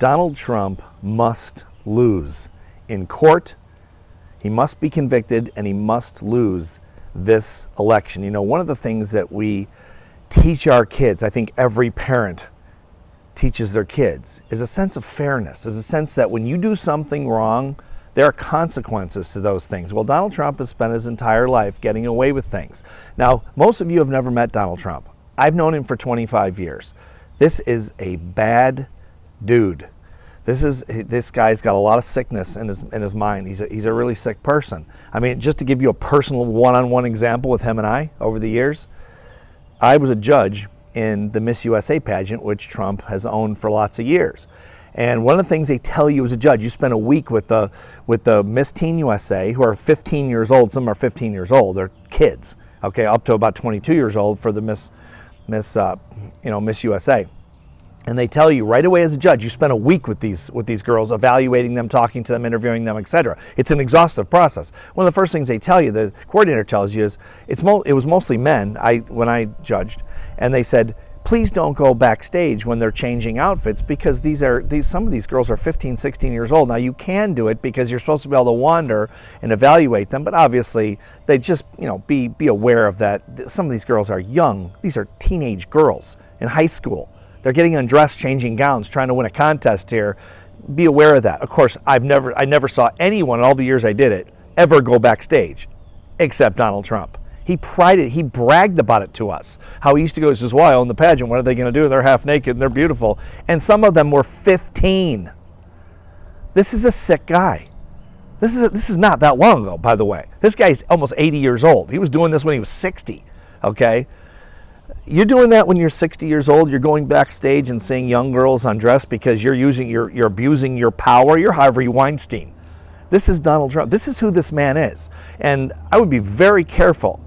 Donald Trump must lose in court. He must be convicted, and he must lose this election. You know, one of the things that we teach our kids, I think every parent teaches their kids, is a sense of fairness, is a sense that when you do something wrong, there are consequences to those things. Well, Donald Trump has spent his entire life getting away with things. Now, most of you have never met Donald Trump. I've known him for 25 years. This is a bad dude. This guy's got a lot of sickness in his mind. He's a really sick person. I mean, just to give you a personal one-on-one example with him and I over the years, I was a judge in the Miss USA pageant, which Trump has owned for lots of years. And one of the things they tell you as a judge, you spend a week with the Miss Teen USA, who are 15 years old. Some are 15 years old. They're kids, okay, up to about 22 years old for the Miss USA. And they tell you right away as a judge, you spend a week with these girls, evaluating them, talking to them, interviewing them, etc. It's an exhaustive process. One of the first things they tell you, the coordinator tells you, is it was mostly men when I judged, and they said, please don't go backstage when they're changing outfits, because some of these girls are 15, 16 years old. Now, you can do it because you're supposed to be able to wander and evaluate them, but obviously they just, be aware of that. Some of these girls are young. These are teenage girls in high school. They're getting undressed, changing gowns, trying to win a contest here. Be aware of that. Of course, I never saw anyone in all the years I did it ever go backstage, except Donald Trump. He bragged about it to us. How he used to go, he says, well, I own the pageant. What are they going to do? They're half naked and they're beautiful. And some of them were 15. This is a sick guy. This is not that long ago, by the way. This guy's almost 80 years old. He was doing this when he was 60, okay? You're doing that when you're 60 years old. You're going backstage and seeing young girls undressed because you're abusing your power. You're Harvey Weinstein. This is Donald Trump. This is who this man is. And I would be very careful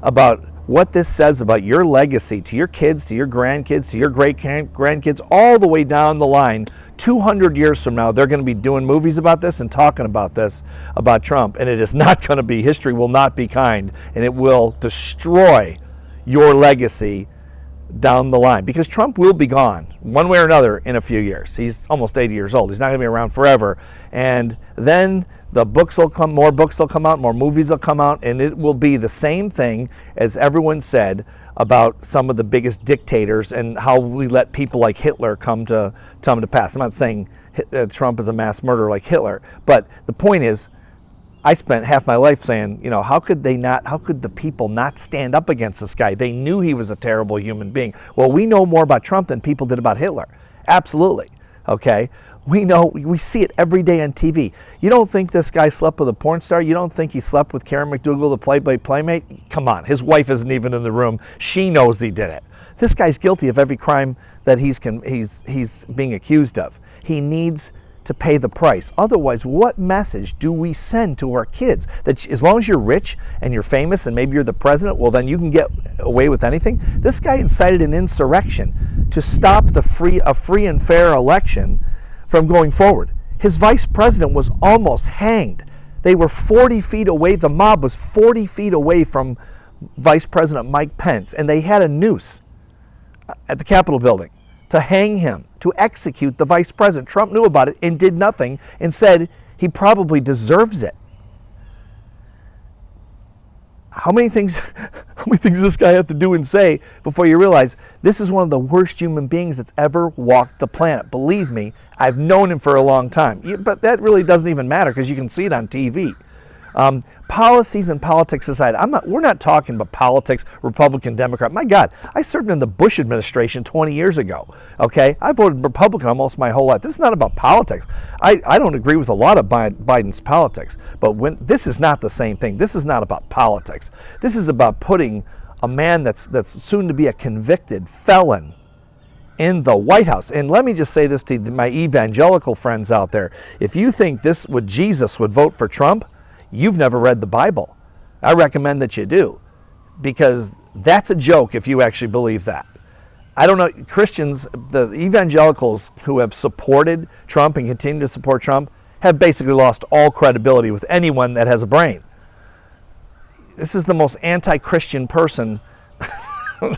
about what this says about your legacy to your kids, to your grandkids, to your great-grandkids, all the way down the line. 200 years from now, they're going to be doing movies about this and talking about this, about Trump. And it is not going to be, history will not be kind, and it will destroy your legacy down the line, because Trump will be gone one way or another in a few years. He's almost 80 years old. He's not going to be around forever. And then the books will come, more books will come out, more movies will come out, and it will be the same thing as everyone said about some of the biggest dictators and how we let people like Hitler come to pass. I'm not saying Trump is a mass murderer like Hitler, but the point is, I spent half my life saying, how could the people not stand up against this guy? They knew he was a terrible human being. Well, we know more about Trump than people did about Hitler. Absolutely. Okay? We see it every day on TV. You don't think this guy slept with a porn star? You don't think he slept with Karen McDougal, the Playboy Playmate? Come on, his wife isn't even in the room. She knows he did it. This guy's guilty of every crime that he's being accused of. He needs to pay the price. Otherwise, what message do we send to our kids? That as long as you're rich and you're famous and maybe you're the president, well, then you can get away with anything? This guy incited an insurrection to stop a free and fair election from going forward. His vice president was almost hanged. They were 40 feet away. The mob was 40 feet away from Vice President Mike Pence, and they had a noose at the Capitol building to hang him, to execute the vice president. Trump knew about it and did nothing and said he probably deserves it. How many things does this guy have to do and say before you realize this is one of the worst human beings that's ever walked the planet? Believe me, I've known him for a long time. But that really doesn't even matter because you can see it on TV. Policies and politics aside, we're not talking about politics, Republican, Democrat. My God, I served in the Bush administration 20 years ago. Okay, I voted Republican almost my whole life. This is not about politics. I don't agree with a lot of Biden's politics, but this is not the same thing. This is not about politics. This is about putting a man that's soon to be a convicted felon in the White House. And let me just say this to my evangelical friends out there. If you think Jesus would vote for Trump, you've never read the Bible. I recommend that you do, because that's a joke if you actually believe that. I don't know, Christians, the evangelicals who have supported Trump and continue to support Trump have basically lost all credibility with anyone that has a brain. This is the most anti-Christian person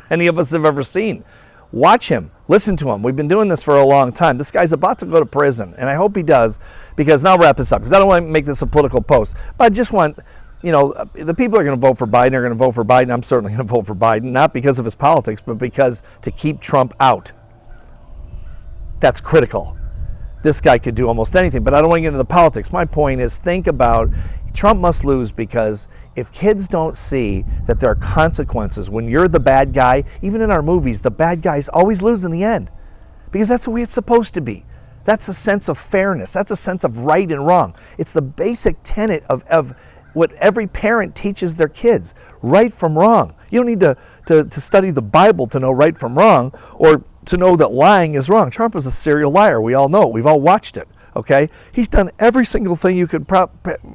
any of us have ever seen. Watch him. Listen to him. We've been doing this for a long time. This guy's about to go to prison, and I hope he does, because, and I'll wrap this up, because I don't want to make this a political post, but I just want, the people are going to vote for Biden are going to vote for Biden. I'm certainly going to vote for Biden, not because of his politics, but because to keep Trump out. That's critical. This guy could do almost anything, but I don't want to get into the politics. My point is, think about, Trump must lose, because if kids don't see that there are consequences when you're the bad guy, even in our movies, the bad guys always lose in the end, because that's the way it's supposed to be. That's a sense of fairness. That's a sense of right and wrong. It's the basic tenet of what every parent teaches their kids, right from wrong. You don't need to study the Bible to know right from wrong, or to know that lying is wrong. Trump is a serial liar. We all know it. We've all watched it. Okay, he's done every single thing you could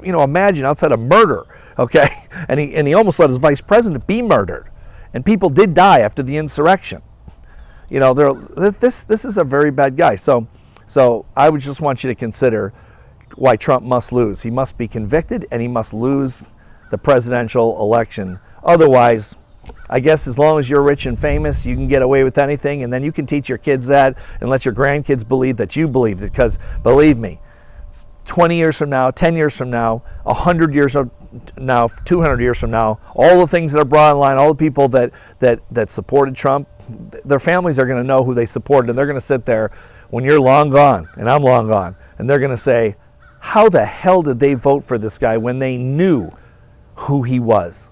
imagine outside of murder. Okay, and he almost let his vice president be murdered, and people did die after the insurrection. This is a very bad guy. So I would just want you to consider why Trump must lose. He must be convicted, and he must lose the presidential election. Otherwise, I guess as long as you're rich and famous, you can get away with anything, and then you can teach your kids that and let your grandkids believe that you believed it. Because believe me, 20 years from now, 10 years from now, 100 years from now, 200 years from now, all the things that are brought online, all the people that supported Trump, their families are going to know who they supported, and they're going to sit there when you're long gone and I'm long gone, and they're going to say, how the hell did they vote for this guy when they knew who he was?